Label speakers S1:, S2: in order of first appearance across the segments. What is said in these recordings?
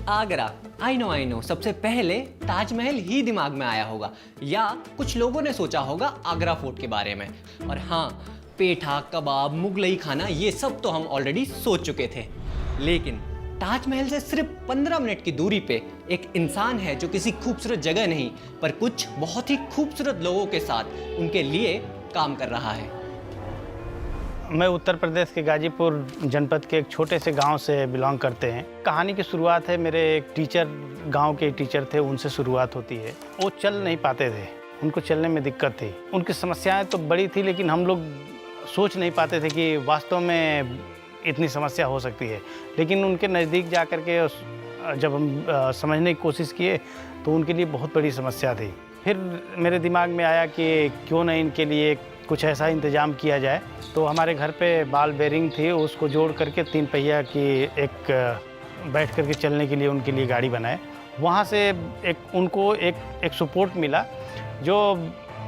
S1: Agra, I know, सबसे पहले ताजमहल ही दिमाग में आया होगा, या कुछ लोगों ने सोचा होगा आगरा फोर्ट के बारे में। और हाँ, पेठा, कबाब, मुगलई खाना, ये सब तो हम ऑलरेडी सोच चुके थे। लेकिन ताजमहल से सिर्फ 15 मिनट की दूरी पे एक इंसान है जो किसी खूबसूरत जगह नहीं, पर कुछ बहुत ही खूबसूरत लोगों के साथ उनके लिए काम कर रहा है।
S2: मैं उत्तर प्रदेश के गाजीपुर जनपद के एक छोटे से गांव से बिलोंग करते हैं। कहानी की शुरुआत है, मेरे एक टीचर, गांव के टीचर थे, उनसे शुरुआत होती है। वो चल नहीं पाते थे, उनको चलने में दिक्कत थी। उनकी समस्याएं तो बड़ी थी, लेकिन हम लोग सोच नहीं पाते थे कि वास्तव में इतनी समस्या हो सकती है। लेकिन उनके नज़दीक जा कर के जब हम समझने की कोशिश किए तो उनके लिए बहुत बड़ी समस्या थी। फिर मेरे दिमाग में आया कि क्यों न इनके लिए कुछ ऐसा इंतज़ाम किया जाए। तो हमारे घर पे बॉल बेरिंग थी, उसको जोड़ करके 3 पहिया की एक बैठ करके चलने के लिए उनके लिए गाड़ी बनाए। वहाँ से उनको एक सपोर्ट मिला, जो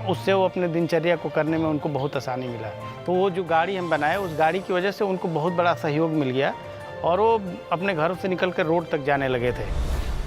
S2: उससे वो अपने दिनचर्या को करने में उनको बहुत आसानी मिला। तो वो जो गाड़ी हम बनाए, उस गाड़ी की वजह से उनको बहुत बड़ा सहयोग मिल गया और वो अपने घरों से निकल कर रोड तक जाने लगे थे।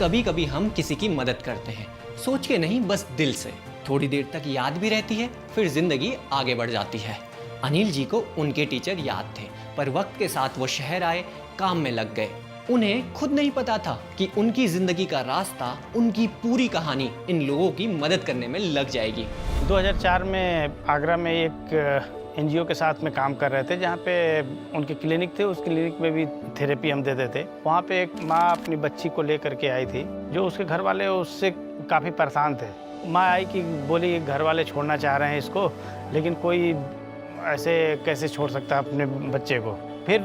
S1: कभी कभी हम किसी की मदद करते हैं, सोच के नहीं, बस दिल से। थोड़ी देर तक याद भी रहती है, फिर जिंदगी आगे बढ़ जाती है। अनिल जी को उनके टीचर याद थे, पर वक्त के साथ वो शहर आए, काम में लग गए। उन्हें खुद नहीं पता था कि उनकी जिंदगी का रास्ता, उनकी पूरी कहानी इन लोगों की मदद करने में लग जाएगी।
S2: 2004 में आगरा में एक NGO के साथ में काम कर रहे थे, जहाँ पे उनके क्लिनिक थे। उस क्लिनिक में भी थेरेपी हम देते थे। वहाँ पे एक माँ अपनी बच्ची को लेकर के आई थी, जो उसके घर वाले उससे काफ़ी परेशान थे। माँ आई कि बोली घर वाले छोड़ना चाह रहे हैं इसको, लेकिन कोई ऐसे कैसे छोड़ सकता है अपने बच्चे को। फिर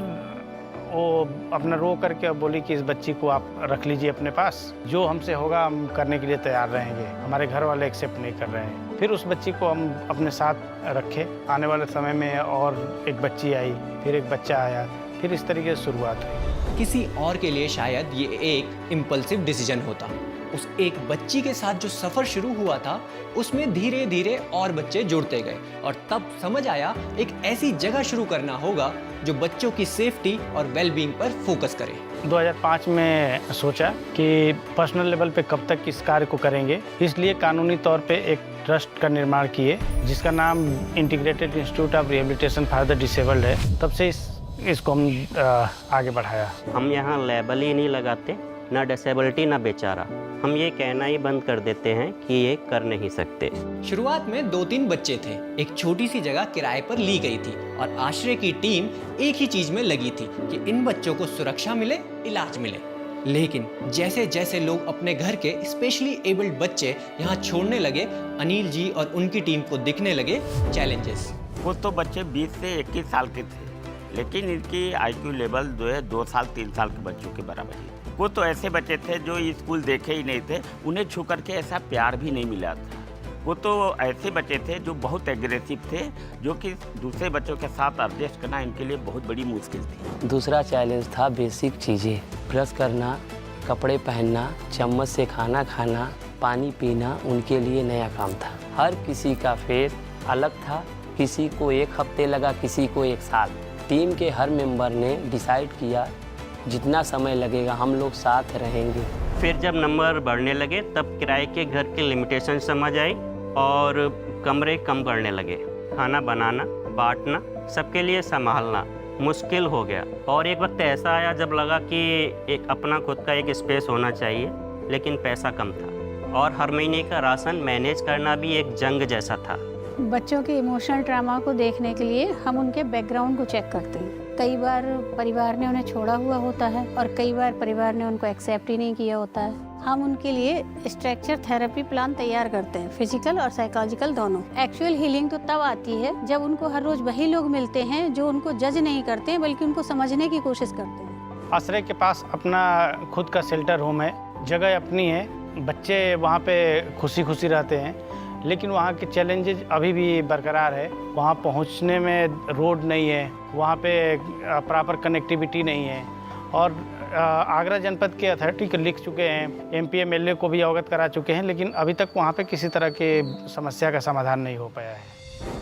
S2: वो अपना रो करके बोली कि इस बच्ची को आप रख लीजिए अपने पास, जो हमसे होगा हम करने के लिए तैयार रहेंगे। हमारे घर वाले एक्सेप्ट नहीं कर रहे हैं। फिर उस बच्ची को हम अपने साथ रखे। आने वाले समय में और एक बच्ची आई, फिर एक बच्चा आया, फिर इस तरीके से शुरुआत हुई।
S1: किसी और के लिए शायद ये एक इम्पल्सिव डिसीजन होता। उस एक बच्ची के साथ जो सफ़र शुरू हुआ था, उसमें धीरे धीरे और बच्चे जुड़ते गए, और तब समझ आया एक ऐसी जगह शुरू करना होगा जो बच्चों की सेफ्टी और वेलबींग पर फोकस करे।
S2: 2005 में सोचा कि पर्सनल लेवल पे कब तक इस कार्य को करेंगे, इसलिए कानूनी तौर पे एक ट्रस्ट का निर्माण किए, जिसका नाम integrated institute of rehabilitation for the disabled है। तब से इसको हम आगे बढ़ाया।
S3: हम यहाँ लेबल ही नहीं लगाते, ना डिसेबिलिटी ना बेचारा। हम ये कहना ही बंद कर देते हैं कि ये कर नहीं सकते।
S1: शुरुआत में 2-3 बच्चे थे। एक छोटी सी जगह किराए पर ली गई थी और आश्रय की टीम एक ही चीज में लगी थी कि इन बच्चों को सुरक्षा मिले, इलाज मिले। लेकिन जैसे जैसे लोग अपने घर के स्पेशली एबल्ड बच्चे यहाँ छोड़ने लगे, अनिल जी और उनकी टीम को दिखने लगे चैलेंजेस।
S4: वो तो बच्चे 20 से 21 साल के थे, लेकिन इनकी IQ लेवल जो है 2 साल 3 साल के बच्चों के बराबर ही। वो तो ऐसे बच्चे थे जो स्कूल देखे ही नहीं थे, उन्हें छू करके ऐसा प्यार भी नहीं मिला था। वो तो ऐसे बच्चे थे जो बहुत एग्रेसिव थे, जो कि दूसरे बच्चों के साथ एडजस्ट करना इनके लिए बहुत बड़ी मुश्किल थी।
S5: दूसरा चैलेंज था बेसिक चीज़ें, ब्रश करना, कपड़े पहनना, चम्मच से खाना खाना, पानी पीना उनके लिए नया काम था। हर किसी का फेर अलग था, किसी को 1 हफ्ते लगा, किसी को 1 साल। टीम के हर मेंबर ने डिसाइड किया जितना समय लगेगा हम लोग साथ रहेंगे।
S3: फिर जब नंबर बढ़ने लगे तब किराए के घर की लिमिटेशन समझ आई और कमरे कम करने लगे। खाना बनाना, बांटना, सबके लिए संभालना मुश्किल हो गया। और एक वक्त ऐसा आया जब लगा कि एक अपना खुद का एक स्पेस होना चाहिए, लेकिन पैसा कम था और हर महीने का राशन मैनेज करना भी एक जंग जैसा था।
S6: बच्चों के इमोशनल ट्रामा को देखने के लिए हम उनके बैकग्राउंड को चेक करते हैं। कई बार परिवार ने उन्हें छोड़ा हुआ होता है और कई बार परिवार ने उनको एक्सेप्ट ही नहीं किया होता है। हम उनके लिए स्ट्रक्चर थेरेपी प्लान तैयार करते हैं, फिजिकल और साइकोलॉजिकल दोनों। एक्चुअल हीलिंग तो तब आती है जब उनको हर रोज वही लोग मिलते हैं जो उनको जज नहीं करते हैं, बल्कि उनको समझने की कोशिश करते हैं।
S2: आश्रय के पास अपना खुद का शेल्टर होम है, जगह अपनी है, बच्चे वहाँ पे खुशी खुशी रहते हैं। लेकिन वहाँ के चैलेंजेस अभी भी बरकरार है। वहाँ पहुँचने में रोड नहीं है, वहाँ पे प्रॉपर कनेक्टिविटी नहीं है। और आगरा जनपद के अथॉरिटी को लिख चुके हैं, MP MLA को भी अवगत करा चुके हैं, लेकिन अभी तक वहाँ पे किसी तरह के समस्या का समाधान नहीं हो पाया है।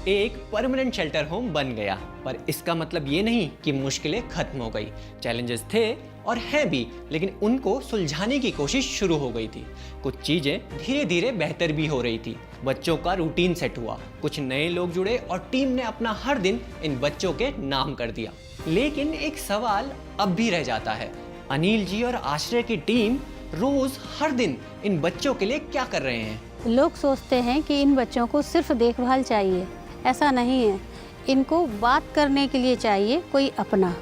S1: एक परमानेंट शेल्टर होम बन गया, पर इसका मतलब ये नहीं कि मुश्किलें खत्म हो गई। चैलेंजेस थे और हैं भी, लेकिन उनको सुलझाने की कोशिश शुरू हो गई थी। कुछ चीज़ें धीरे धीरे बेहतर भी हो रही थी। बच्चों का रूटीन सेट हुआ, कुछ नए लोग जुड़े और टीम ने अपना हर दिन इन बच्चों के नाम कर दिया। लेकिन एक सवाल अब भी रह जाता है, अनिल जी और आश्रय की टीम रोज हर दिन इन बच्चों के लिए क्या कर रहे हैं?
S6: लोग सोचते हैं कि इन बच्चों को सिर्फ देखभाल चाहिए, ऐसा नहीं है। इनको बात करने के लिए चाहिए कोई अपना।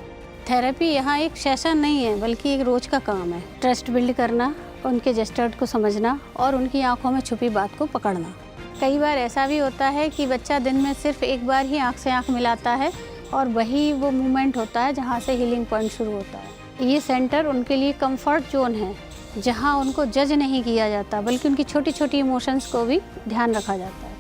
S6: थेरेपी यहाँ एक सेशन नहीं है, बल्कि एक रोज का काम है। ट्रस्ट बिल्ड करना, उनके जेस्चर को समझना और उनकी आंखों में छुपी बात को पकड़ना। कई बार ऐसा भी होता है कि बच्चा दिन में सिर्फ एक बार ही आंख से आंख मिलाता है और वही वो मोमेंट होता है जहाँ से हीलिंग पॉइंट शुरू होता है। ये सेंटर उनके लिए कंफर्ट जोन है, जहाँ उनको जज नहीं किया जाता, बल्कि उनकी छोटी छोटी इमोशंस को भी ध्यान रखा जाता है।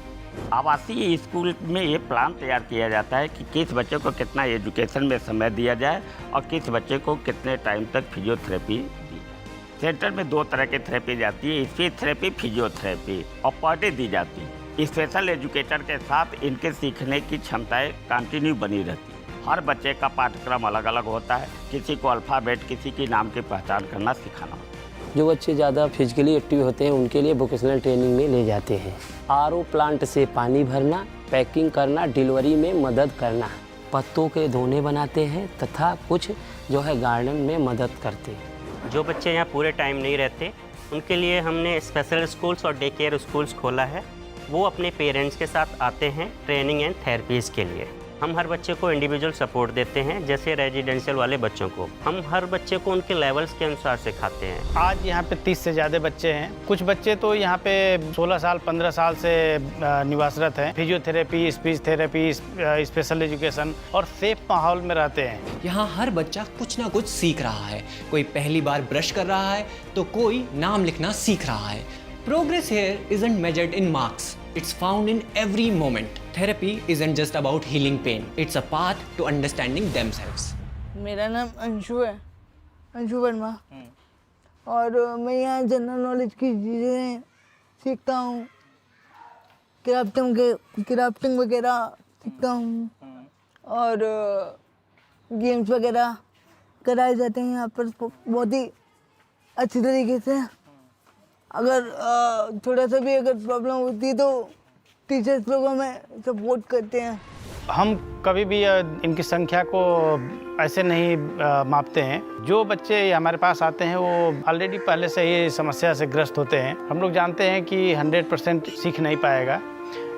S4: आवासीय स्कूल में ये प्लान तैयार किया जाता है कि किस बच्चे को कितना एजुकेशन में समय दिया जाए और किस बच्चे को कितने टाइम तक फिजियोथेरेपी दी जाए। सेंटर में 2 तरह की थेरेपी जाती है, स्पीच थेरेपी, फिजियोथेरेपी, और पर डे दी जाती है। स्पेशल एजुकेटर के साथ इनके सीखने की क्षमताएं कंटिन्यू बनी रहती है। हर बच्चे का पाठ्यक्रम अलग अलग होता है, किसी को अल्फ़ाबेट, किसी की नाम की पहचान करना सिखाना होता है।
S5: जो बच्चे ज़्यादा फिजिकली एक्टिव होते हैं उनके लिए वोकेशनल ट्रेनिंग में ले जाते हैं। आरओ प्लांट से पानी भरना, पैकिंग करना, डिलीवरी में मदद करना, पत्तों के दोने बनाते हैं तथा कुछ जो है गार्डन में मदद करते हैं।
S3: जो बच्चे यहाँ पूरे टाइम नहीं रहते उनके लिए हमने स्पेशल स्कूल्स और डे केयर स्कूल्स खोला है। वो अपने पेरेंट्स के साथ आते हैं ट्रेनिंग एंड थेरेपीज़ के लिए। हम हर बच्चे को इंडिविजुअल सपोर्ट देते हैं, जैसे रेजिडेंशियल वाले बच्चों को हम हर बच्चे को उनके लेवल्स के अनुसार सिखाते हैं।
S2: आज यहाँ पे 30 से ज़्यादा बच्चे हैं। कुछ बच्चे तो यहाँ पे 16 साल 15 साल से निवासरत हैं। Physiotherapy, speech therapy, special education और सेफ माहौल में रहते हैं।
S1: यहाँ हर बच्चा कुछ ना कुछ सीख रहा है। कोई पहली बार ब्रश कर रहा है तो कोई नाम लिखना सीख रहा है। Progress here isn't measured in marks. It's found in every moment. Therapy isn't just about healing pain. It's a path to understanding themselves.
S7: मेरा नाम अंशु है, अंशु वर्मा। और मैं यहाँ जनरल नॉलेज की चीज़ें सीखता हूँ, क्राफ्टिंग वगैरह सीखता हूँ और गेम्स वगैरह कराए जाते हैं यहाँ पर बहुत ही अच्छी तरीके से। अगर थोड़ा सा भी अगर प्रॉब्लम होती है तो टीचर्स लोग हमें सपोर्ट करते हैं।
S2: हम कभी भी इनकी संख्या को ऐसे नहीं मापते हैं। जो बच्चे हमारे पास आते हैं वो ऑलरेडी पहले से ही समस्या से ग्रस्त होते हैं। हम लोग जानते हैं कि 100% सीख नहीं पाएगा,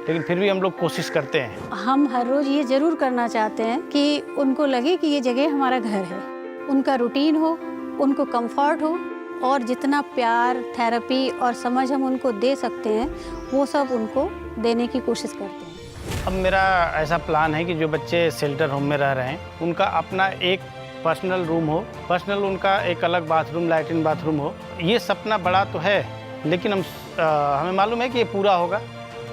S2: लेकिन फिर भी हम लोग कोशिश करते हैं।
S6: हम हर रोज़ ये ज़रूर करना चाहते हैं कि उनको लगे कि ये जगह हमारा घर है, उनका रूटीन हो, उनको कंफर्ट हो और जितना प्यार, थेरेपी और समझ हम उनको दे सकते हैं वो सब उनको देने की कोशिश करते हैं।
S2: अब मेरा ऐसा प्लान है कि जो बच्चे शेल्टर होम में रह रहे हैं उनका अपना एक पर्सनल रूम हो, पर्सनल उनका एक अलग बाथरूम, लैट्रिन बाथरूम हो। ये सपना बड़ा तो है, लेकिन हमें मालूम है कि ये पूरा होगा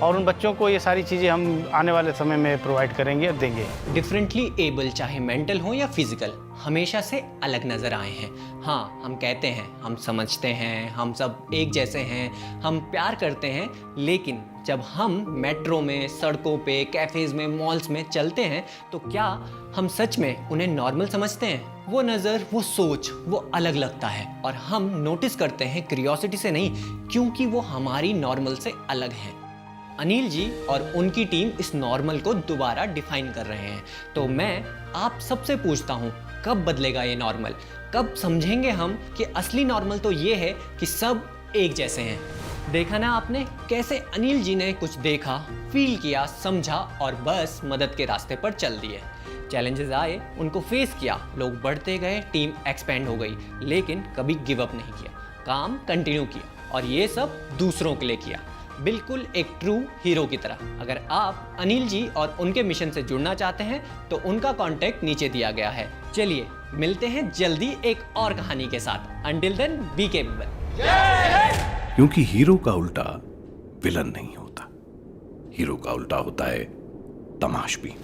S2: और उन बच्चों को ये सारी चीज़ें हम आने वाले समय में प्रोवाइड करेंगे और देंगे।
S1: डिफरेंटली एबल, चाहे मेंटल हो या फिजिकल, हमेशा से अलग नज़र आए हैं। हाँ, हम कहते हैं, हम समझते हैं, हम सब एक जैसे हैं, हम प्यार करते हैं, लेकिन जब हम मेट्रो में, सड़कों पे, कैफ़ेज़ में, मॉल्स में चलते हैं तो क्या हम सच में उन्हें नॉर्मल समझते हैं? वो नज़र, वो सोच, वो अलग लगता है और हम नोटिस करते हैं क्यूरियोसिटी से नहीं, क्योंकि वो हमारी नॉर्मल से अलग हैं। अनिल जी और उनकी टीम इस नॉर्मल को दोबारा डिफाइन कर रहे हैं। तो मैं आप सबसे पूछता हूँ, कब बदलेगा ये नॉर्मल? कब समझेंगे हम कि असली नॉर्मल तो ये है कि सब एक जैसे हैं? देखा ना आपने कैसे अनिल जी ने कुछ देखा, फील किया, समझा और बस मदद के रास्ते पर चल दिए। चैलेंजेस आए, उनको फेस किया, लोग बढ़ते गए, टीम एक्सपेंड हो गई, लेकिन कभी गिव अप नहीं किया, काम कंटिन्यू किया और ये सब दूसरों के लिए किया, बिल्कुल एक ट्रू हीरो की तरह। अगर आप अनिल जी और उनके मिशन से जुड़ना चाहते हैं तो उनका कॉन्टैक्ट नीचे दिया गया है। चलिए मिलते हैं जल्दी एक और कहानी के साथ। Until then be capable.
S8: क्योंकि हीरो का उल्टा विलन नहीं होता, हीरो का उल्टा होता है तमाशबीन।